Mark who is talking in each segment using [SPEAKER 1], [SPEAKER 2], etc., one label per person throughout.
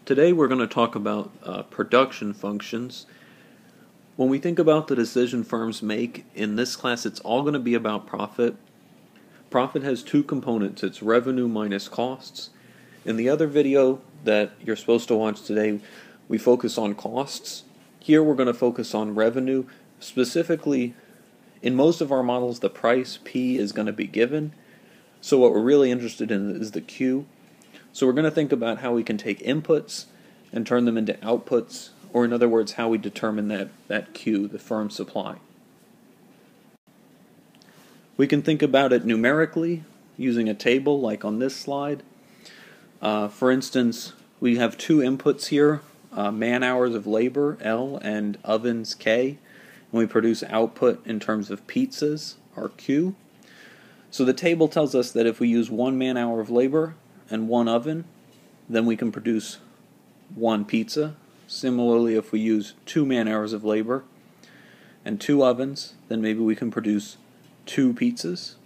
[SPEAKER 1] Today we're going to talk about production functions. When we think about the decision firms make, in this class it's all going to be about profit. Profit has two components, it's revenue minus costs. In the other video that you're supposed to watch today, we focus on costs. Here we're going to focus on revenue. Specifically, in most of our models the price P is going to be given. So what we're really interested in is the Q. So we're going to think about how we can take inputs and turn them into outputs, or in other words, how we determine that Q, the firm supply. We can think about it numerically using a table like on this slide. For instance, we have two inputs here, man-hours of labor, L, and ovens, K, and we produce output in terms of pizzas, or Q. So the table tells us that if we use 1 man-hour of labor and 1 oven, then we can produce 1 pizza. Similarly, if we use 2 man-hours of labor and 2 ovens, then maybe we can produce 2 pizzas.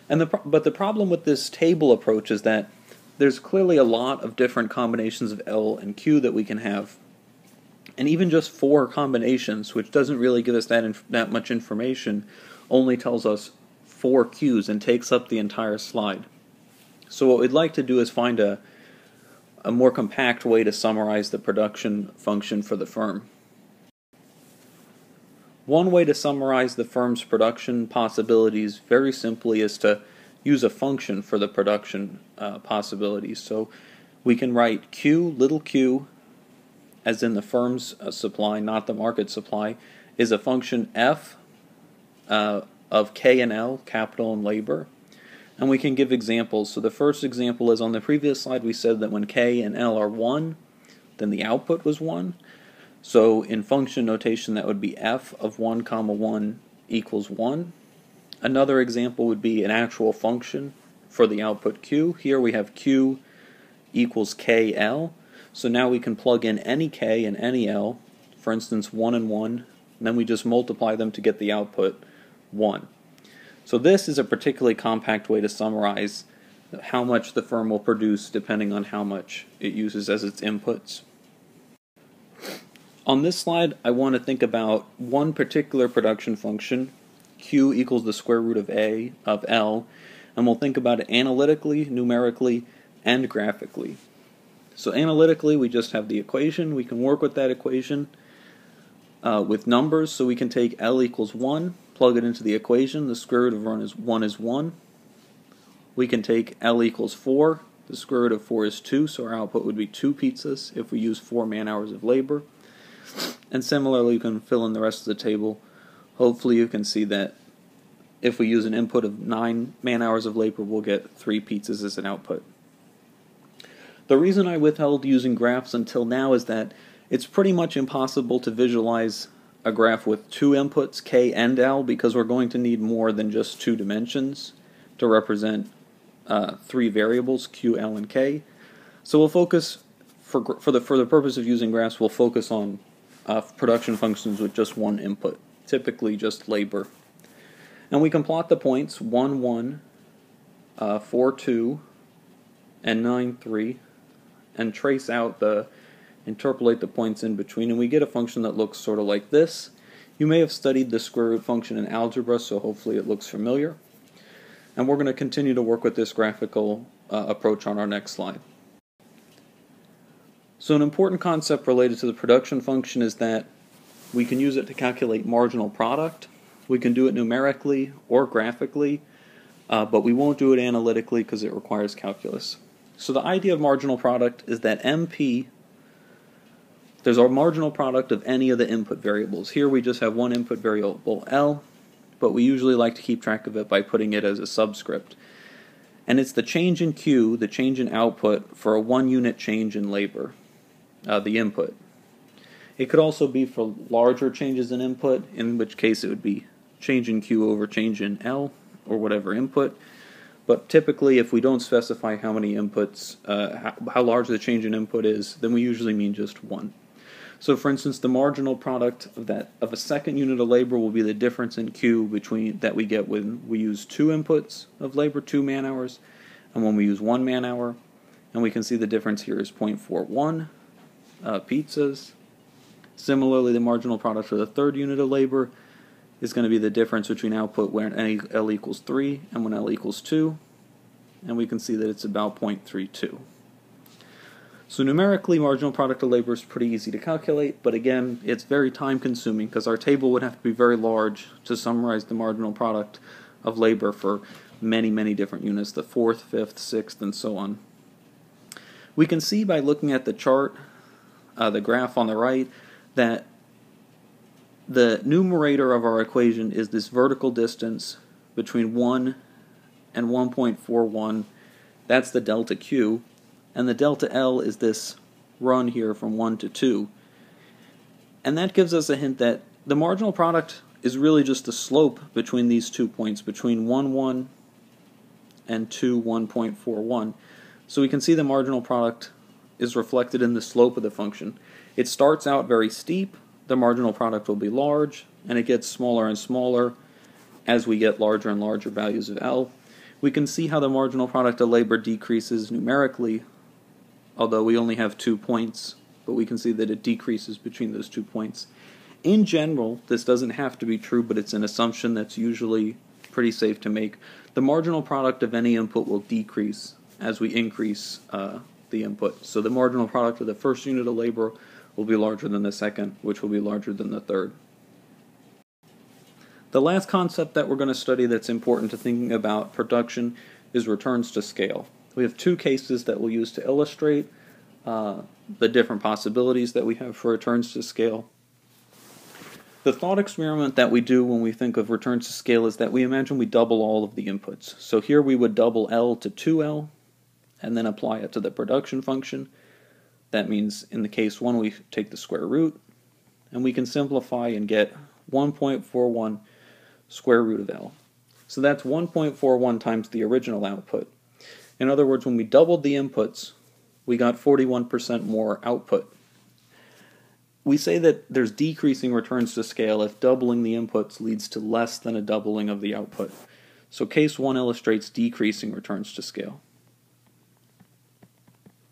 [SPEAKER 1] But the problem with this table approach is that there's clearly a lot of different combinations of L and Q that we can have. And even just 4 combinations, which doesn't really give us that much information, only tells us 4 Qs and takes up the entire slide. So what we'd like to do is find a more compact way to summarize the production function for the firm. One way to summarize the firm's production possibilities very simply is to use a function for the production possibilities. So we can write Q, little q, as in the firm's supply, not the market supply, is a function f of K and L, capital and labor. And we can give examples. So the first example is on the previous slide we said that when K and L are 1, then the output was 1. So in function notation that would be f of 1 comma 1 equals 1. Another example would be an actual function for the output Q. Here we have Q equals KL. So now we can plug in any K and any L, for instance 1 and 1, and then we just multiply them to get the output 1. So this is a particularly compact way to summarize how much the firm will produce depending on how much it uses as its inputs. On this slide, I want to think about one particular production function, Q equals the square root of A of L, and we'll think about it analytically, numerically, and graphically. So analytically, we just have the equation. We can work with that equation with numbers, so we can take L equals 1, plug it into the equation, the square root of 1 is 1. We can take L equals 4, the square root of 4 is 2, so our output would be 2 pizzas if we use 4 man-hours of labor. And similarly, you can fill in the rest of the table. Hopefully you can see that if we use an input of 9 man-hours of labor, we'll get 3 pizzas as an output. The reason I withheld using graphs until now is that it's pretty much impossible to visualize a graph with 2 inputs, K and L, because we're going to need more than just 2 dimensions to represent 3 variables, Q, L, and K. So we'll focus, for the purpose of using graphs, we'll focus on production functions with just 1 input, typically just labor. And we can plot the points 1, 1, 4, 2, and 9, 3, and trace out interpolate the points in between, and we get a function that looks sort of like this. You may have studied the square root function in algebra, so hopefully it looks familiar. And we're going to continue to work with this graphical approach on our next slide. So an important concept related to the production function is that we can use it to calculate marginal product. We can do it numerically or graphically, but we won't do it analytically because it requires calculus. So the idea of marginal product is that MP, there's our marginal product of any of the input variables. Here we just have one input variable, L, but we usually like to keep track of it by putting it as a subscript. And it's the change in Q, the change in output, for a 1 unit change in labor, the input. It could also be for larger changes in input, in which case it would be change in Q over change in L, or whatever input. But typically, if we don't specify how many inputs, how large the change in input is, then we usually mean just 1. So for instance, the marginal product of a second unit of labor will be the difference in Q that we get when we use 2 inputs of labor, 2 man-hours, and when we use 1 man-hour. and we can see the difference here is 0.41 pizzas. Similarly, the marginal product for the third unit of labor is going to be the difference between output when L equals 3 and when L equals 2, and we can see that it's about 0.32. So numerically, marginal product of labor is pretty easy to calculate, but again, it's very time consuming because our table would have to be very large to summarize the marginal product of labor for many, many different units, the 4th, 5th, 6th, and so on. We can see by looking at the chart, the graph on the right, that the numerator of our equation is this vertical distance between 1 and 1.41. That's the delta Q. And the delta L is this run here from 1 to 2. And that gives us a hint that the marginal product is really just the slope between these 2 points, between 1, 1 and 2, 1.41. So we can see the marginal product is reflected in the slope of the function. It starts out very steep, the marginal product will be large, and it gets smaller and smaller as we get larger and larger values of L. We can see how the marginal product of labor decreases numerically, although we only have 2 points, but we can see that it decreases between those 2 points. In general, this doesn't have to be true, but it's an assumption that's usually pretty safe to make. The marginal product of any input will decrease as we increase the input. So the marginal product of the first unit of labor will be larger than the second, which will be larger than the third. The last concept that we're going to study that's important to thinking about production is returns to scale. We have 2 cases that we'll use to illustrate the different possibilities that we have for returns to scale. The thought experiment that we do when we think of returns to scale is that we imagine we double all of the inputs. So here we would double L to 2L, and then apply it to the production function. That means in the case 1 we take the square root, and we can simplify and get 1.41 square root of L. So that's 1.41 times the original output. In other words, when we doubled the inputs, we got 41% more output. We say that there's decreasing returns to scale if doubling the inputs leads to less than a doubling of the output. So case 1 illustrates decreasing returns to scale.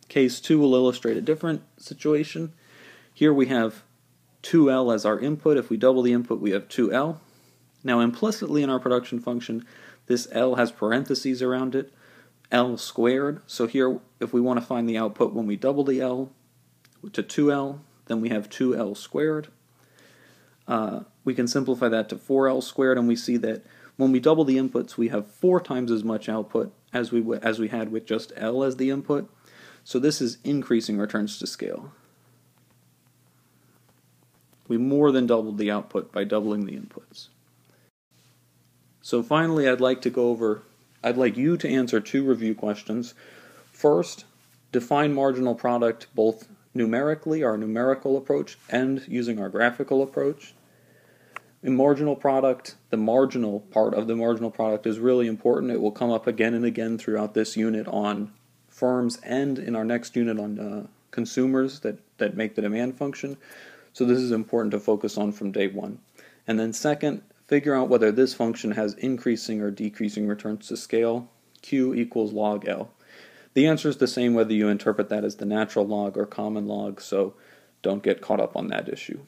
[SPEAKER 1] Case 2 will illustrate a different situation. Here we have 2L as our input. If we double the input, we have 2L. Now implicitly in our production function, this L has parentheses around it, L squared. So here, if we want to find the output when we double the L to 2L, then we have 2L squared. We can simplify that to 4L squared, and we see that when we double the inputs, we have 4 times as much output as we had with just L as the input. So this is increasing returns to scale. We more than doubled the output by doubling the inputs. So finally, I'd like you to answer 2 review questions. First, define marginal product both numerically, our numerical approach, and using our graphical approach. In marginal product, the marginal part of the marginal product is really important. It will come up again and again throughout this unit on firms and in our next unit on consumers that make the demand function. So this is important to focus on from day 1. And then second, figure out whether this function has increasing or decreasing returns to scale. Q equals log L. The answer is the same whether you interpret that as the natural log or common log, so don't get caught up on that issue.